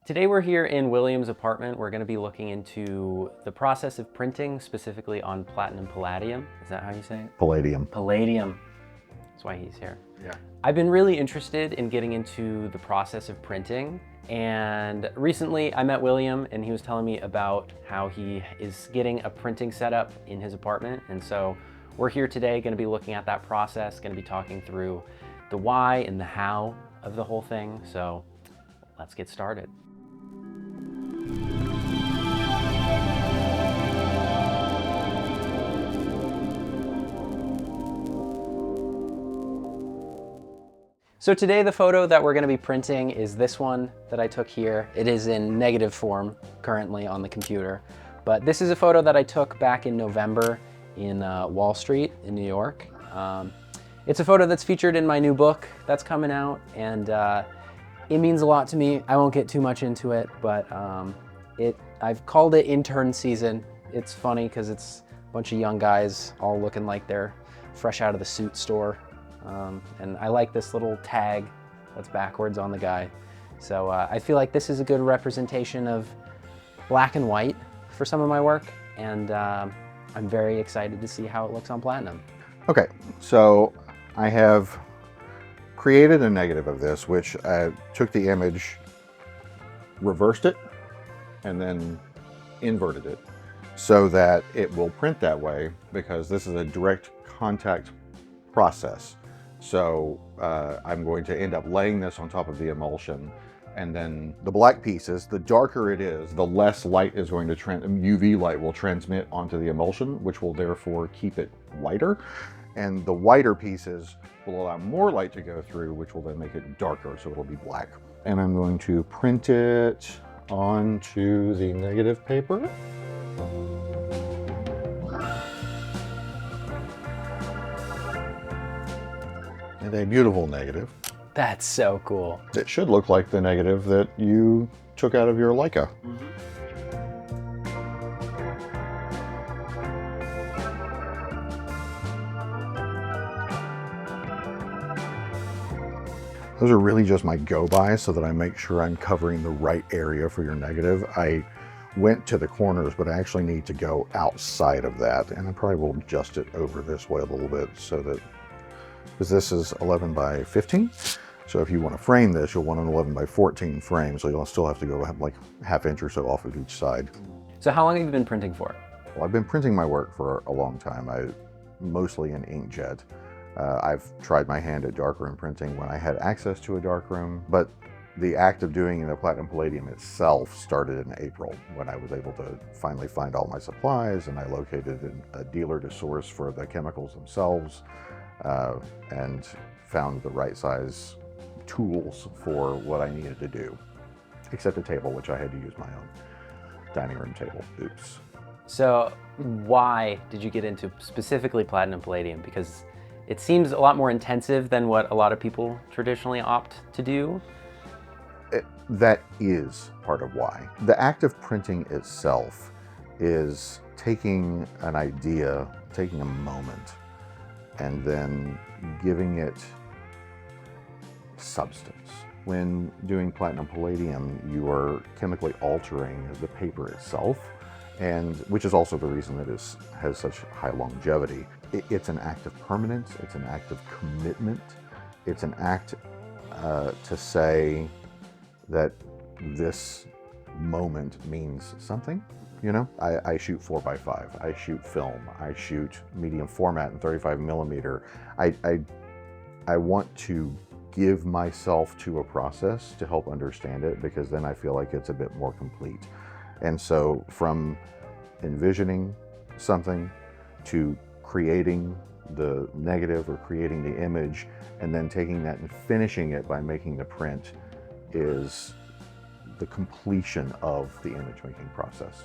Today we're here in William's apartment. We're going to be looking into the process of printing, specifically on platinum palladium. Is that how you say it? Palladium. Palladium. That's why he's here. Yeah. I've been really interested in getting into the process of printing, and recently I met William and he was telling me about how he is getting a printing setup in his apartment. And so we're here today going to be looking at that process, going to be talking through the why and the how of the whole thing. So let's get started. So today the photo that we're going to be printing is this one that I took here. It is in negative form currently on the computer, but this is a photo that I took back in November in Wall Street in New York. It's a photo that's featured in my new book that's coming out, and it means a lot to me. I won't get too much into it, but I've called it intern season. It's funny because it's a bunch of young guys all looking like they're fresh out of the suit store. And I like this little tag that's backwards on the guy. So I feel like this is a good representation of black and white for some of my work. And I'm very excited to see how it looks on platinum. Okay, so I have created a negative of this, which I took the image, reversed it, and then inverted it so that it will print that way, because this is a direct contact process. So I'm going to end up laying this on top of the emulsion, and then the black pieces, the darker it is, the less light is going to UV light will transmit onto the emulsion, which will therefore keep it whiter. And the whiter pieces will allow more light to go through, which will then make it darker, so it'll be black. And I'm going to print it onto the negative paper. And a beautiful negative. That's so cool. It should look like the negative that you took out of your Leica. Those are really just my go-bys so that I make sure I'm covering the right area for your negative. I went to the corners, but I actually need to go outside of that, and I probably will adjust it over this way a little bit so that, because this is 11 by 15. So if you want to frame this, you'll want an 11 by 14 frame. So you'll still have to go like half inch or so off of each side. So how long have you been printing for? Well, I've been printing my work for a long time. Mostly in inkjet. I've tried my hand at darkroom printing when I had access to a darkroom, but the act of doing the platinum palladium itself started in April, when I was able to finally find all my supplies, and I located a dealer to source for the chemicals themselves, and found the right size tools for what I needed to do, except a table, which I had to use my own dining room table. Oops. So why did you get into specifically platinum palladium? Because it seems a lot more intensive than what a lot of people traditionally opt to do. That is part of why. The act of printing itself is taking an idea, taking a moment, and then giving it substance. When doing platinum palladium, you are chemically altering the paper itself, and which is also the reason that it has such high longevity. It's an act of permanence, it's an act of commitment, it's an act to say that this moment means something. You know, I shoot 4x5, I shoot film, I shoot medium format and 35 millimeter. I want to give myself to a process to help understand it, because then I feel like it's a bit more complete. And so from envisioning something to creating the negative or creating the image, and then taking that and finishing it by making the print, is the completion of the image making process.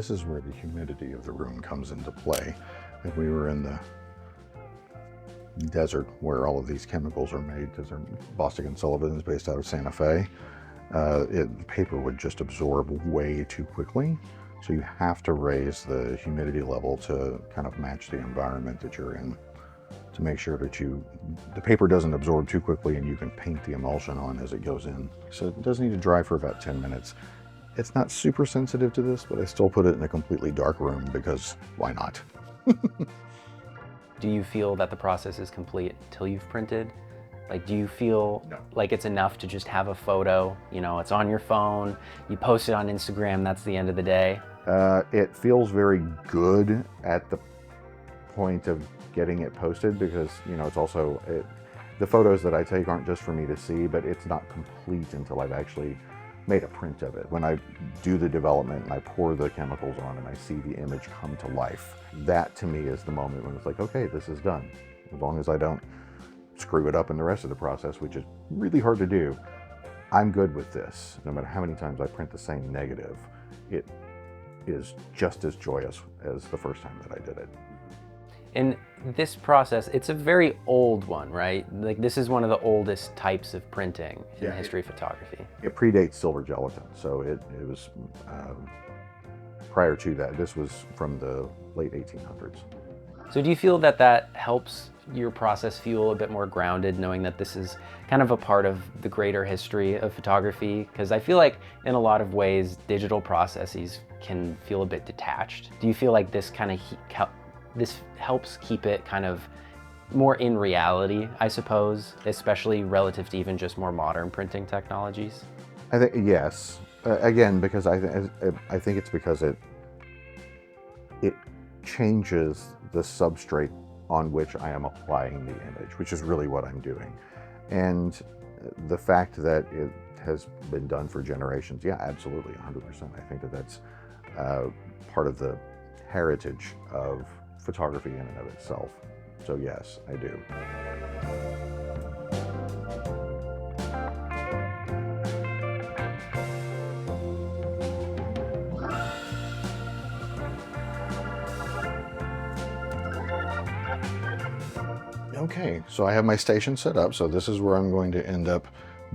this is where the humidity of the room comes into play. If we were in the desert where all of these chemicals are made, because Bostic and Sullivan is based out of Santa Fe, the paper would just absorb way too quickly. So you have to raise the humidity level to kind of match the environment that you're in, to make sure that the paper doesn't absorb too quickly and you can paint the emulsion on as it goes in. So it does need to dry for about 10 minutes. It's not super sensitive to this, but I still put it in a completely dark room because why not? Do you feel that the process is complete till you've printed? Like, do you feel like it's enough to just have a photo, you know, it's on your phone, you post it on Instagram, that's the end of the day? It feels very good at the point of getting it posted because, you know, it's also, the photos that I take aren't just for me to see, but it's not complete until I've actually made a print of it. When I do the development and I pour the chemicals on and I see the image come to life, that to me is the moment when it's like, okay, this is done. As long as I don't screw it up in the rest of the process, which is really hard to do, I'm good with this. No matter how many times I print the same negative, it is just as joyous as the first time that I did it. And this process, it's a very old one, right? Like, this is one of the oldest types of printing in the history of photography. It predates silver gelatin, so it was prior to that. This was from the late 1800s. So do you feel that that helps your process feel a bit more grounded, knowing that this is kind of a part of the greater history of photography? Because I feel like in a lot of ways, digital processes can feel a bit detached. Do you feel like this kind of this helps keep it kind of more in reality, I suppose, especially relative to even just more modern printing technologies? I think yes. Again, because I think it's because it changes the substrate on which I am applying the image, which is really what I'm doing. And the fact that it has been done for generations, yeah, absolutely, 100%. I think that that's part of the heritage of photography in and of itself. So yes, I do. Okay, so I have my station set up, so this is where I'm going to end up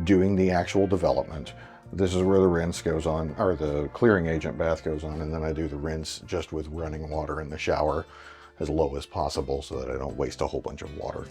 doing the actual development. This is where the rinse goes on, or the clearing agent bath goes on, and then I do the rinse just with running water in the shower as low as possible so that I don't waste a whole bunch of water.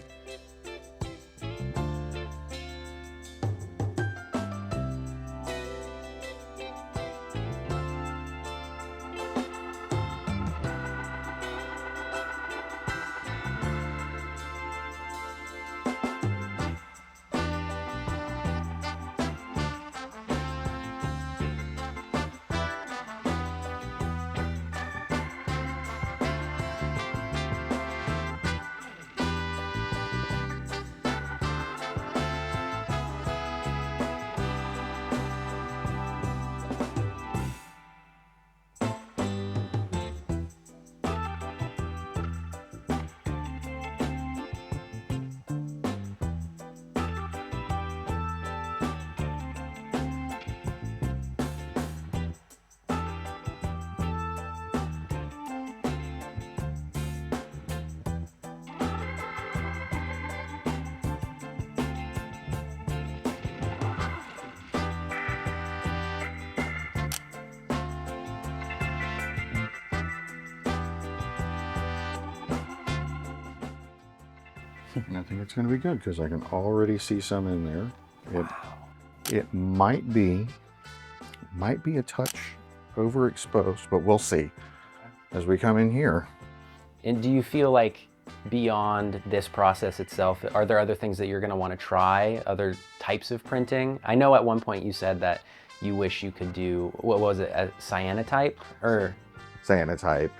And I think it's going to be good because I can already see some in there. It might be a touch overexposed, but we'll see as we come in here. And do you feel like beyond this process itself, are there other things that you're going to want to try, other types of printing? I know at one point you said that you wish you could do, what was it, a cyanotype? Or Cyanotype.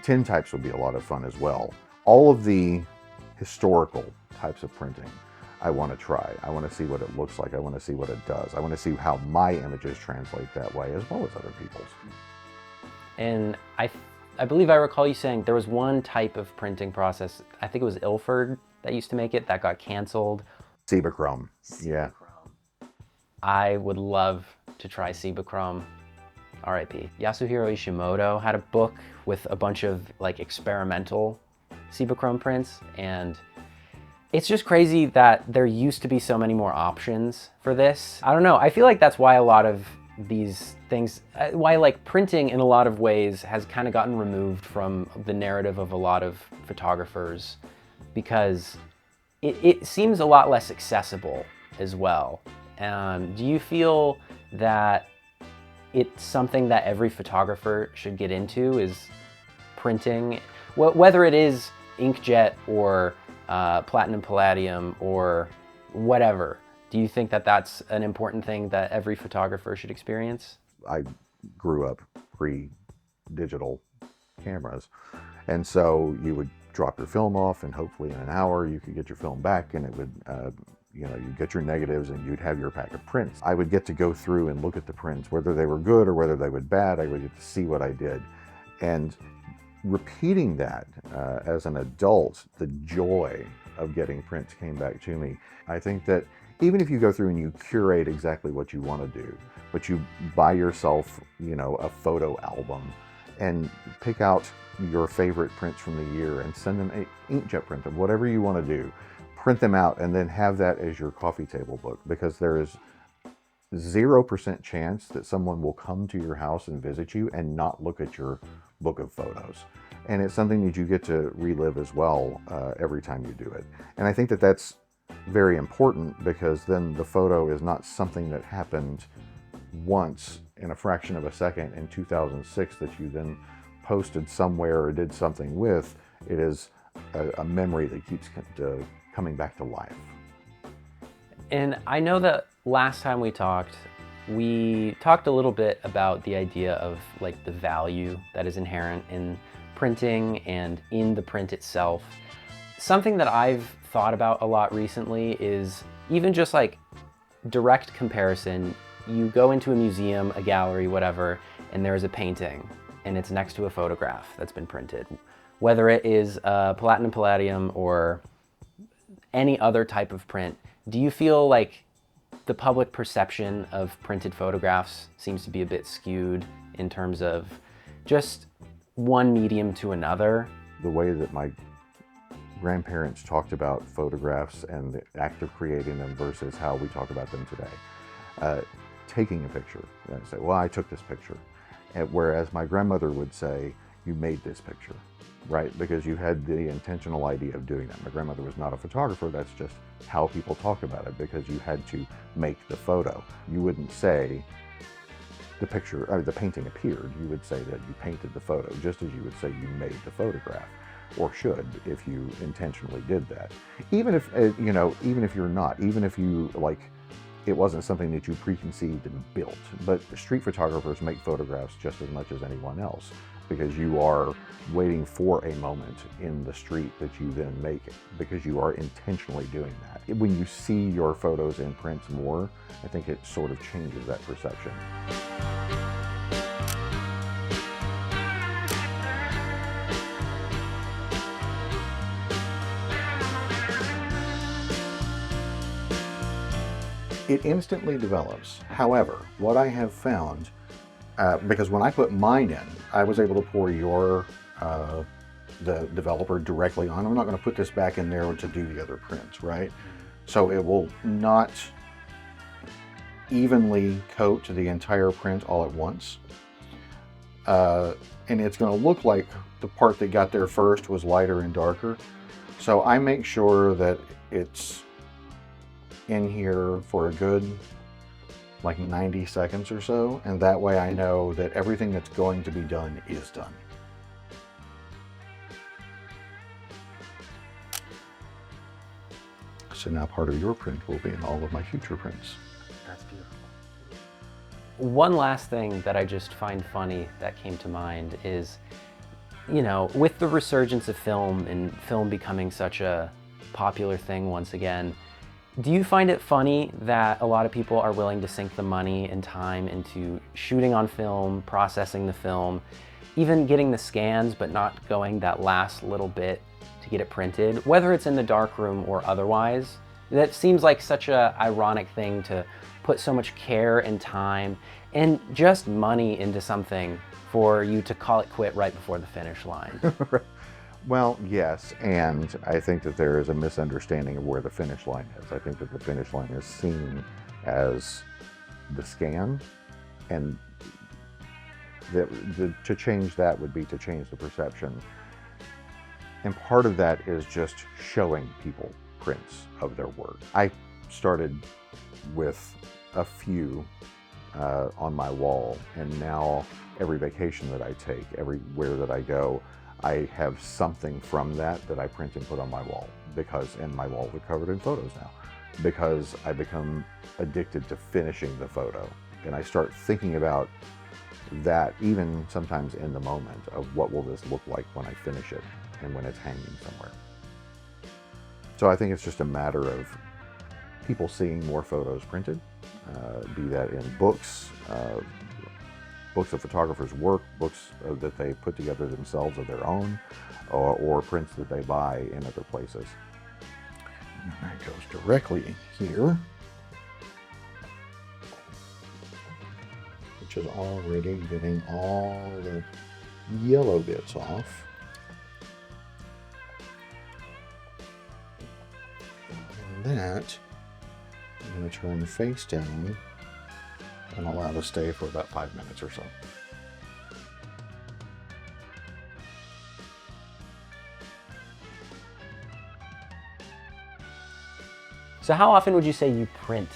Tin types would be a lot of fun as well. All of the historical types of printing I want to try. I want to see what it looks like. I want to see what it does. I want to see how my images translate that way as well as other people's. And I believe I recall you saying there was one type of printing process, I think it was Ilford that used to make it, that got canceled. Cibachrome. Yeah. I would love to try Cibachrome. RIP. Yasuhiro Ishimoto had a book with a bunch of like experimental Cibachrome prints, and it's just crazy that there used to be so many more options for this. I don't know, I feel like that's why a lot of these things, why like printing in a lot of ways has kind of gotten removed from the narrative of a lot of photographers, because it seems a lot less accessible as well. Do you feel that it's something that every photographer should get into, is printing, whether it is inkjet or platinum palladium or whatever? Do you think that that's an important thing that every photographer should experience? I grew up pre-digital cameras, and so you would drop your film off, and hopefully in an hour you could get your film back, and it would you know, you'd get your negatives and you'd have your pack of prints. I would get to go through and look at the prints, whether they were good or whether they were bad. I would get to see what I did. And repeating that as an adult, the joy of getting prints came back to me. I think that even if you go through and you curate exactly what you want to do, but you buy yourself, you know, a photo album and pick out your favorite prints from the year and send them an inkjet print of whatever you want to do, print them out, and then have that as your coffee table book, because there is 0% chance that someone will come to your house and visit you and not look at your book of photos. And it's something that you get to relive as well every time you do it. And I think that that's very important, because then the photo is not something that happened once in a fraction of a second in 2006 that you then posted somewhere or did something with. It is a memory that keeps coming back to life. And I know that last time we talked a little bit about the idea of like the value that is inherent in printing and in the print itself. Something that I've thought about a lot recently is even just like direct comparison. You go into a museum, a gallery, whatever, and there's a painting and it's next to a photograph that's been printed. Whether it is platinum palladium or any other type of print, do you feel like the public perception of printed photographs seems to be a bit skewed in terms of just one medium to another? The way that my grandparents talked about photographs and the act of creating them versus how we talk about them today. Taking a picture, and say, well, I took this picture. Whereas my grandmother would say, you made this picture, right? Because you had the intentional idea of doing that. My grandmother was not a photographer, that's just how people talk about it, because you had to make the photo. You wouldn't say the picture, or the painting appeared. You would say that you painted the photo, just as you would say you made the photograph, or should, if you intentionally did that. Even if, you know, even if you're not, even if you, like, it wasn't something that you preconceived and built. But street photographers make photographs just as much as anyone else, because you are waiting for a moment in the street that you then make it, because you are intentionally doing that. When you see your photos in prints more, I think it sort of changes that perception. It instantly develops. However, what I have found, because when I put mine in, I was able to pour the developer directly on. I'm not going to put this back in there to do the other prints, right? So it will not evenly coat the entire print all at once. And it's going to look like the part that got there first was lighter and darker. So I make sure that it's in here for a good like 90 seconds or so, and that way I know that everything that's going to be done is done. So now part of your print will be in all of my future prints. That's beautiful. One last thing that I just find funny that came to mind is, you know, with the resurgence of film and film becoming such a popular thing once again, do you find it funny that a lot of people are willing to sink the money and time into shooting on film, processing the film, even getting the scans, but not going that last little bit to get it printed, whether it's in the darkroom or otherwise? That seems like such an ironic thing to put so much care and time And just money into something for you to call it quit right before the finish line. Well, yes, and I think that there is a misunderstanding of where the finish line is. I think that the finish line is seen as the scan, and to change that would be to change the perception. And part of that is just showing people prints of their work. I started with a few on my wall, and now every vacation that I take, everywhere that I go, I have something from that I print and put on my wall, and my walls are covered in photos now, because I become addicted to finishing the photo. And I start thinking about that even sometimes in the moment of what will this look like when I finish it and when it's hanging somewhere. So I think it's just a matter of people seeing more photos printed, be that in books, books of photographers' work, books that they put together themselves of their own, or prints that they buy in other places. And that goes directly in here, which is already getting all the yellow bits off. And that I'm going to turn face down and allow it to stay for about 5 minutes or so. So how often would you say you print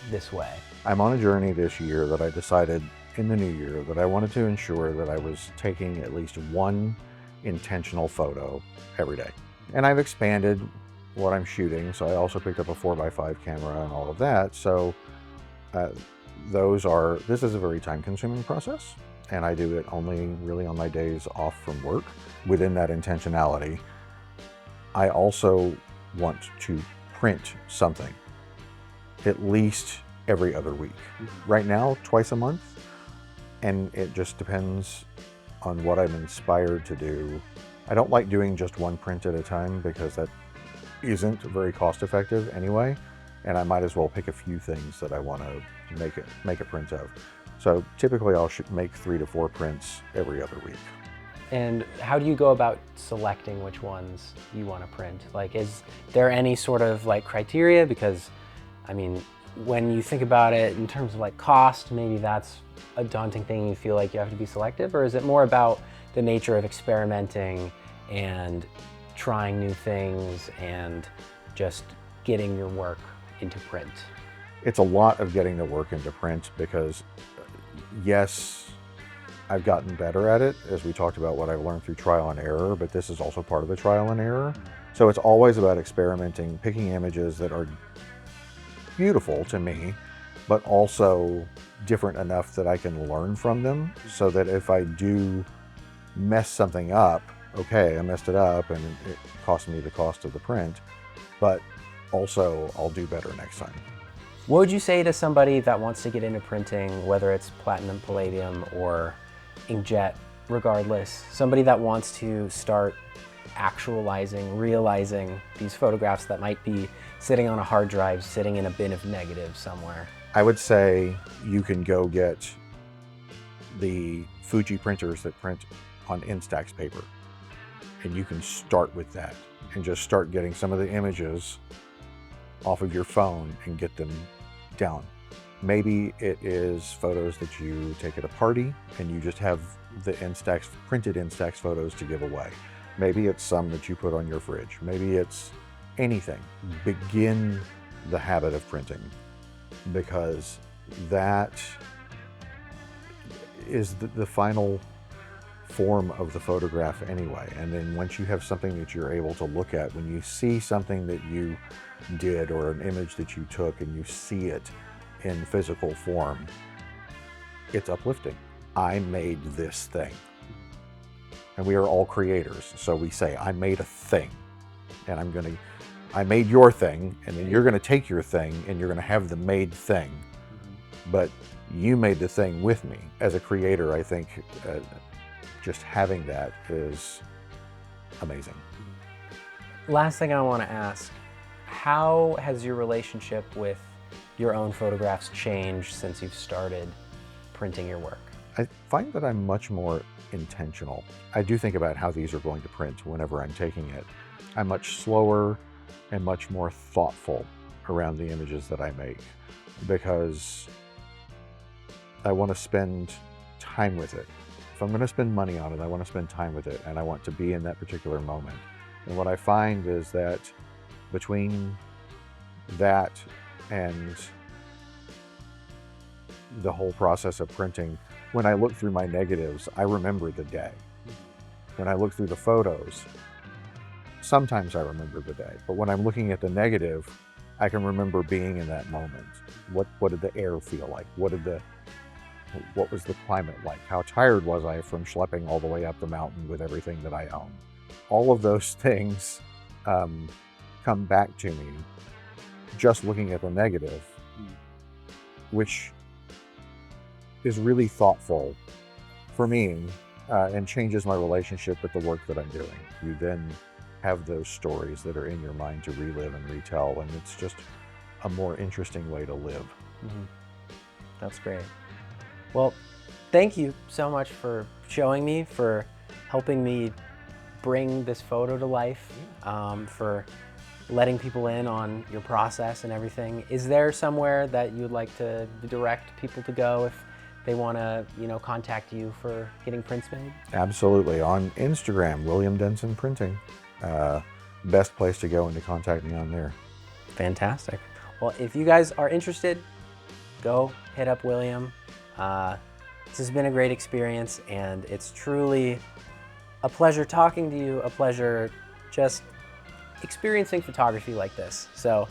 this way? I'm on a journey this year that I decided in the new year that I wanted to ensure that I was taking at least one intentional photo every day. And I've expanded what I'm shooting, so I also picked up a 4x5 camera and all of that. So this is a very time-consuming process, and I do it only really on my days off from work. Within that intentionality, I also want to print something at least every other week. Right now, twice a month, and it just depends on what I'm inspired to do. I don't like doing just one print at a time because that isn't very cost effective anyway, and I might as well pick a few things that I want to make a print of. So typically I'll make 3 to 4 prints every other week. And how do you go about selecting which ones you want to print? Like, is there any sort of like criteria? Because, I mean, when you think about it in terms of like cost, maybe that's a daunting thing. You feel like you have to be selective, or is it more about the nature of experimenting and trying new things and just getting your work into print? It's a lot of getting the work into print because, yes, I've gotten better at it, as we talked about what I've learned through trial and error, but this is also part of the trial and error. So it's always about experimenting, picking images that are beautiful to me, but also different enough that I can learn from them, so that if I do mess something up, okay, I messed it up and it cost me the cost of the print, but also I'll do better next time. What would you say to somebody that wants to get into printing, whether it's platinum, palladium, or inkjet, regardless, somebody that wants to start actualizing, realizing these photographs that might be sitting on a hard drive, sitting in a bin of negatives somewhere? I would say you can go get the Fuji printers that print on Instax paper, and you can start with that and just start getting some of the images off of your phone and get them down. Maybe it is photos that you take at a party and you just have the printed Instax photos to give away. Maybe it's some that you put on your fridge. Maybe it's anything. Begin the habit of printing, because that is the final form of the photograph anyway. And then once you have something that you're able to look at, when you see something that you did or an image that you took and you see it in physical form, it's uplifting. I made this thing. And we are all creators, so we say, I made a thing, and I made your thing, and then you're gonna take your thing and you're gonna have the made thing, but you made the thing with me. As a creator, I think just having that is amazing. Last thing I want to ask, how has your relationship with your own photographs changed since you've started printing your work? I find that I'm much more intentional. I do think about how these are going to print whenever I'm taking it. I'm much slower and much more thoughtful around the images that I make because I want to spend time with it. If I'm going to spend money on it, I want to spend time with it, and I want to be in that particular moment. And what I find is that between that and the whole process of printing, when I look through my negatives, I remember the day. When I look through the photos, sometimes I remember the day, but when I'm looking at the negative, I can remember being in that moment. What did the air feel like? What was the climate like? How tired was I from schlepping all the way up the mountain with everything that I own? All of those things come back to me just looking at the negative, which is really thoughtful for me and changes my relationship with the work that I'm doing. You then have those stories that are in your mind to relive and retell, and it's just a more interesting way to live. Mm-hmm. That's great. Well, thank you so much for showing me, for helping me bring this photo to life, for letting people in on your process and everything. Is there somewhere that you'd like to direct people to go if they want to, contact you for getting prints made? Absolutely. On Instagram, William Denson Printing. Best place to go and to contact me on there. Fantastic. Well, if you guys are interested, go hit up William. This has been a great experience, and it's truly a pleasure talking to you, a pleasure just experiencing photography like this. So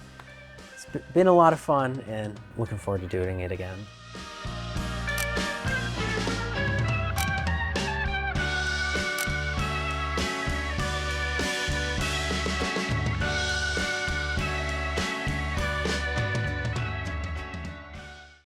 it's been a lot of fun, and looking forward to doing it again.